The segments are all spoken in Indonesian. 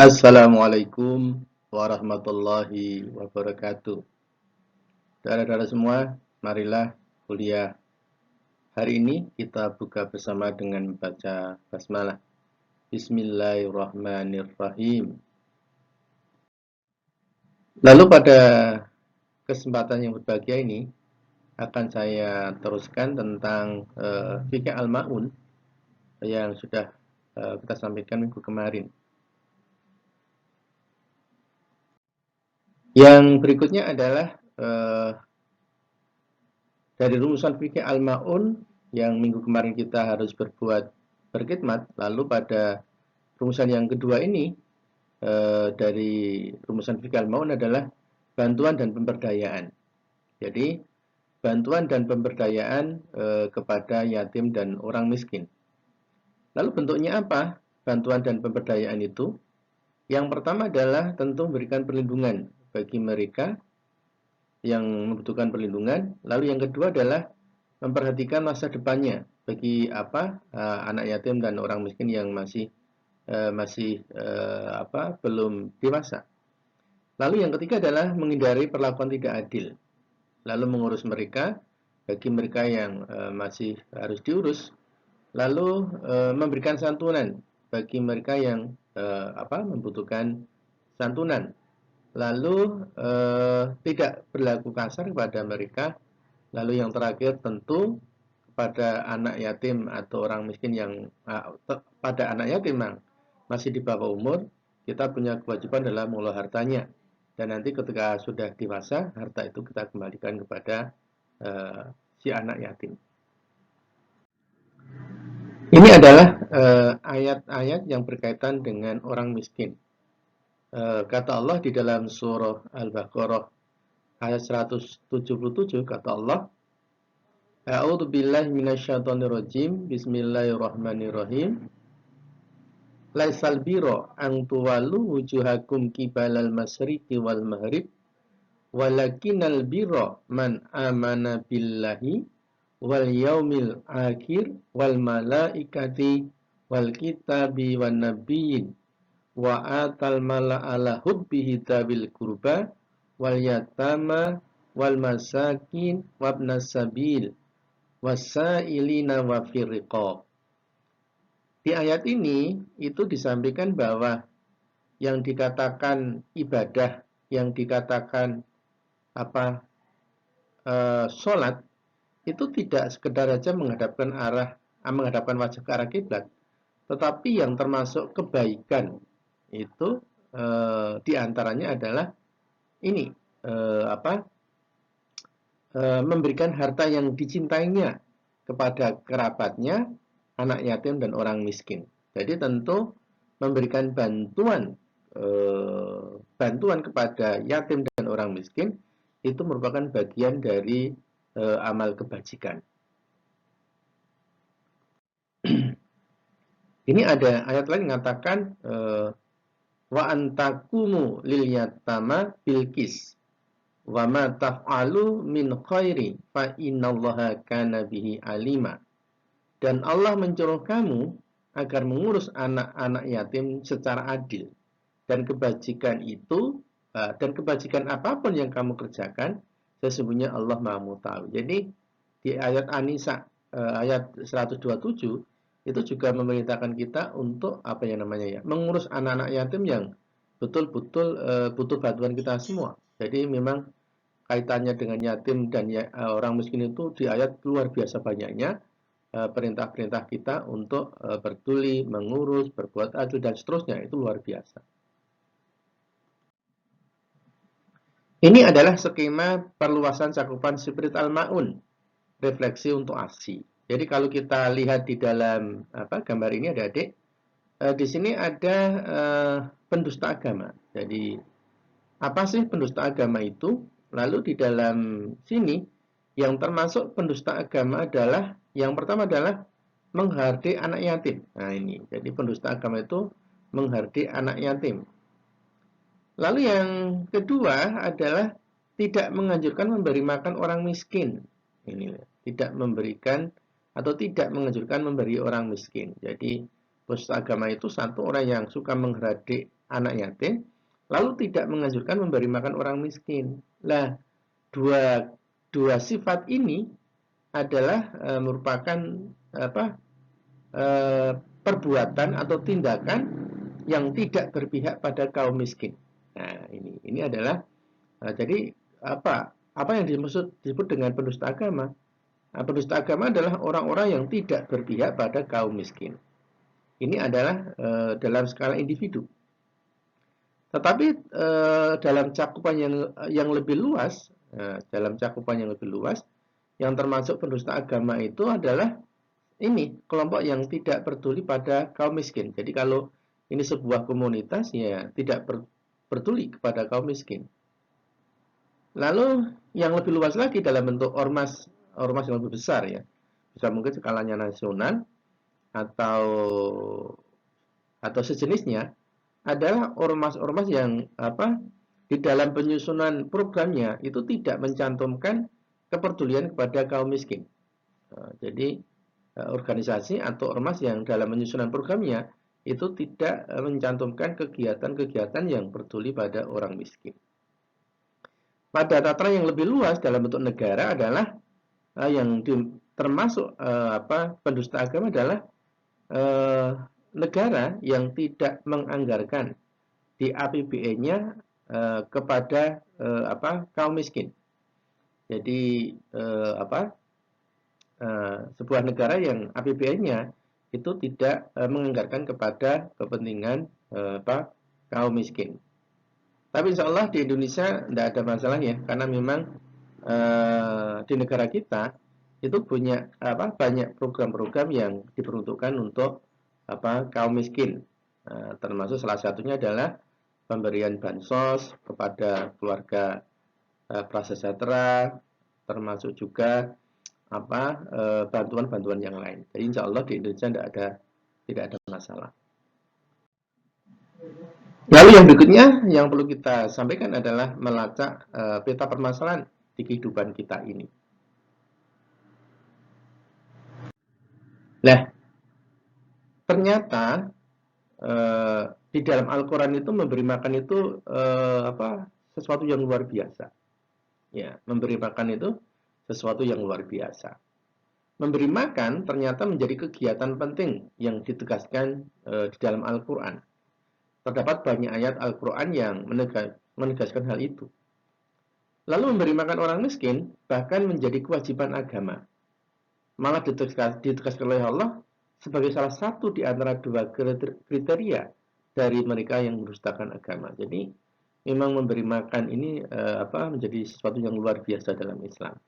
Assalamualaikum warahmatullahi wabarakatuh. Saudara-saudara semua, marilah kuliah. Hari ini kita buka bersama dengan membaca basmalah. Bismillahirrahmanirrahim. Lalu pada kesempatan yang berbahagia ini akan saya teruskan tentang fikih al-ma'un yang sudah kita sampaikan minggu kemarin. Yang berikutnya adalah dari rumusan fikih al-ma'un yang minggu kemarin kita harus berkhidmat, lalu pada rumusan yang kedua ini dari rumusan fikih al-ma'un adalah bantuan dan pemberdayaan. Jadi bantuan dan pemberdayaan kepada yatim dan orang miskin. Lalu bentuknya apa bantuan dan pemberdayaan itu? Yang pertama adalah tentu memberikan perlindungan bagi mereka yang membutuhkan perlindungan. Lalu yang kedua adalah memperhatikan masa depannya bagi anak yatim dan orang miskin yang masih belum dewasa. Lalu yang ketiga adalah menghindari perlakuan tidak adil. Lalu mengurus mereka bagi mereka yang masih harus diurus. Lalu memberikan santunan bagi mereka yang membutuhkan santunan. Lalu tidak berlaku kasar kepada mereka. Lalu yang terakhir tentu kepada anak yatim atau orang miskin yang pada anak yatim yang masih di bawah umur, kita punya kewajiban dalam mengelola hartanya. Dan nanti ketika sudah dewasa, harta itu kita kembalikan kepada si anak yatim. Ini adalah ayat-ayat yang berkaitan dengan orang miskin. Kata Allah di dalam surah Al-Baqarah ayat 177, kata Allah, A'udzu billahi minasyaitonir rajim. Bismillahirrahmanirrahim. Laisal birra an tuwallu wujuhakum qibalal masyriqi wal maghrib, walakinal birra man amana billahi wal yaumil akhir wal malaikati wal kitabi wan nabiyyin wa atal mala ala hubbihi dzawil qurba wal yatama wal masakin wabnas sabil wasailina wa firriqab. Di ayat ini itu disampaikan bahwa yang dikatakan ibadah, yang dikatakan sholat itu tidak sekedar saja menghadapkan wajah ke arah kiblat, tetapi yang termasuk kebaikan itu diantaranya adalah ini memberikan harta yang dicintainya kepada kerabatnya, anak yatim dan orang miskin. Jadi tentu memberikan bantuan kepada yatim dan orang miskin itu merupakan bagian dari amal kebajikan. Ini ada ayat lain yang mengatakan wa antakumu lil yatama bilqis wa ma taf'alu min khairi fa innallaha kana bihi alima. Dan Allah menyuruh kamu agar mengurus anak-anak yatim secara adil. Dan kebajikan apapun yang kamu kerjakan, sesungguhnya Allah Maha Mengetahui. Jadi di ayat An-Nisa ayat 127 itu juga memerintahkan kita untuk mengurus anak-anak yatim yang betul-betul butuh bantuan kita semua. Jadi memang kaitannya dengan yatim dan orang miskin itu di ayat luar biasa banyaknya. Perintah-perintah kita untuk peduli, mengurus, berbuat adil dan seterusnya itu luar biasa. Ini adalah skema perluasan cakupan spirit al-ma'un, refleksi untuk aksi. Jadi kalau kita lihat di dalam gambar ini adik-adik, di sini ada pendusta agama. Jadi apa sih pendusta agama itu? Lalu di dalam sini yang termasuk pendusta agama adalah yang pertama adalah menghardik anak yatim. Nah ini, jadi pendusta agama itu menghardik anak yatim. Lalu yang kedua adalah tidak menganjurkan memberi makan orang miskin. Ini tidak memberikan atau tidak menganjurkan memberi orang miskin. Jadi pendusta agama itu satu orang yang suka menghardik anak yatim, lalu tidak menganjurkan memberi makan orang miskin. Nah, dua sifat ini adalah merupakan apa perbuatan atau tindakan yang tidak berpihak pada kaum miskin. Nah, ini adalah jadi apa yang disebut dengan pendusta agama? Nah, pendusta agama adalah orang-orang yang tidak berpihak pada kaum miskin. Ini adalah dalam skala individu. Tetapi dalam cakupan yang lebih luas, yang termasuk pendusta agama itu adalah ini kelompok yang tidak peduli pada kaum miskin. Jadi kalau ini sebuah komunitas ya tidak peduli kepada kaum miskin. Lalu yang lebih luas lagi dalam bentuk ormas yang lebih besar ya, bisa mungkin skalanya nasional atau sejenisnya, adalah ormas-ormas yang di dalam penyusunan programnya itu tidak mencantumkan kepedulian kepada kaum miskin. Jadi organisasi atau ormas yang dalam penyusunan programnya itu tidak mencantumkan kegiatan-kegiatan yang peduli pada orang miskin. Pada tataran yang lebih luas dalam bentuk negara adalah termasuk pendusta agama adalah negara yang tidak menganggarkan di APBN-nya kepada kaum miskin. Jadi sebuah negara yang APBN-nya itu tidak menganggarkan kepada kepentingan kaum miskin. Tapi insya Allah di Indonesia tidak ada masalah ya, karena memang di negara kita itu punya banyak program-program yang diperuntukkan untuk kaum miskin. Termasuk salah satunya adalah pemberian bansos kepada keluarga prasejahtera, termasuk juga bantuan-bantuan yang lain. Jadi insya Allah di Indonesia tidak ada masalah. Lalu yang berikutnya yang perlu kita sampaikan adalah melacak peta permasalahan di kehidupan kita ini. Nah, ternyata di dalam Al-Quran itu memberi makan itu sesuatu yang luar biasa. Ya, memberi makan itu sesuatu yang luar biasa. Memberi makan ternyata menjadi kegiatan penting yang ditegaskan di dalam Al-Quran. Terdapat banyak ayat Al-Quran yang menegaskan hal itu. Lalu memberi makan orang miskin bahkan menjadi kewajiban agama. Malah ditegaskan oleh Allah sebagai salah satu di antara dua kriteria dari mereka yang mendustakan agama. Jadi memang memberi makan ini menjadi sesuatu yang luar biasa dalam Islam.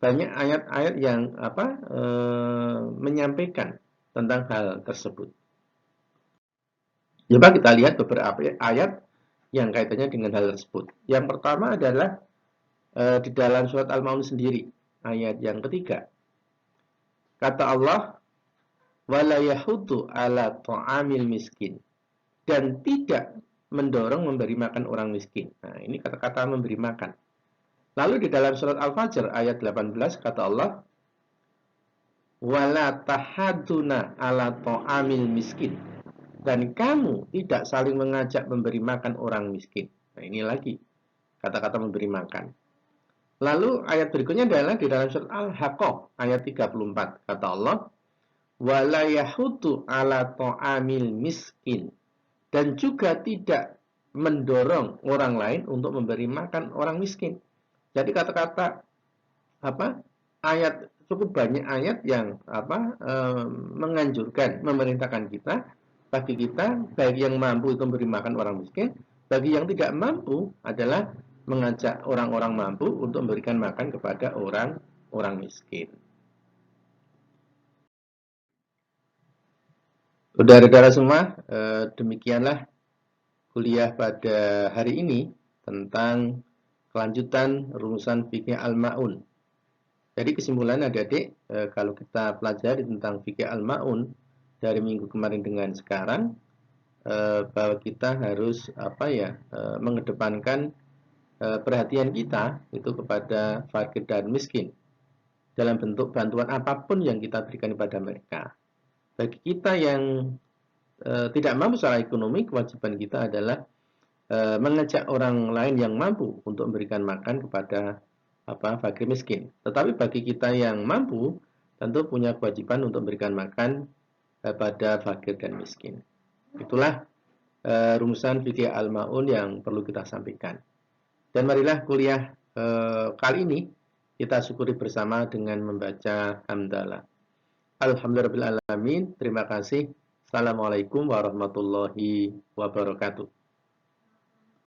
Banyak ayat-ayat yang menyampaikan tentang hal tersebut. Coba kita lihat beberapa ayat yang kaitannya dengan hal tersebut. Yang pertama adalah di dalam surat Al-Maun sendiri, ayat yang ketiga. Kata Allah, wala yahudu ala ta'amil miskin, dan tidak mendorong memberi makan orang miskin. Nah, ini kata-kata memberi makan. Lalu di dalam surat Al-Fajr ayat 18 kata Allah, wala tahaduna ala ta'amil miskin, dan kamu tidak saling mengajak memberi makan orang miskin. Nah, ini lagi kata-kata memberi makan. Lalu ayat berikutnya adalah di dalam surat Al-Haqqah ayat 34 kata Allah, wala yahudu ala ta'amil miskin, dan juga tidak mendorong orang lain untuk memberi makan orang miskin. Jadi kata-kata ayat cukup banyak ayat yang menganjurkan, memerintahkan kita, bagi kita baik yang mampu itu memberi makan orang miskin, bagi yang tidak mampu adalah mengajak orang-orang mampu untuk memberikan makan kepada orang miskin. Saudara-saudara semua, demikianlah kuliah pada hari ini tentang kelanjutan rumusan fikih Al-Ma'un. Jadi kesimpulan adik-adik, kalau kita pelajari tentang fikih Al-Ma'un dari minggu kemarin dengan sekarang, bahwa kita harus mengedepankan perhatian kita itu kepada fakir dan miskin dalam bentuk bantuan apapun yang kita berikan kepada mereka. Bagi kita yang tidak mampu secara ekonomi, kewajiban kita adalah mengajak orang lain yang mampu untuk memberikan makan kepada fakir miskin. Tetapi bagi kita yang mampu, tentu punya kewajiban untuk memberikan makan pada fakir dan miskin. Itulah rumusan fikih al-ma'un yang perlu kita sampaikan. Dan marilah kuliah kali ini kita syukuri bersama dengan membaca hamdalah. Alhamdulillahirabbil alamin. Terima kasih. Assalamualaikum warahmatullahi wabarakatuh.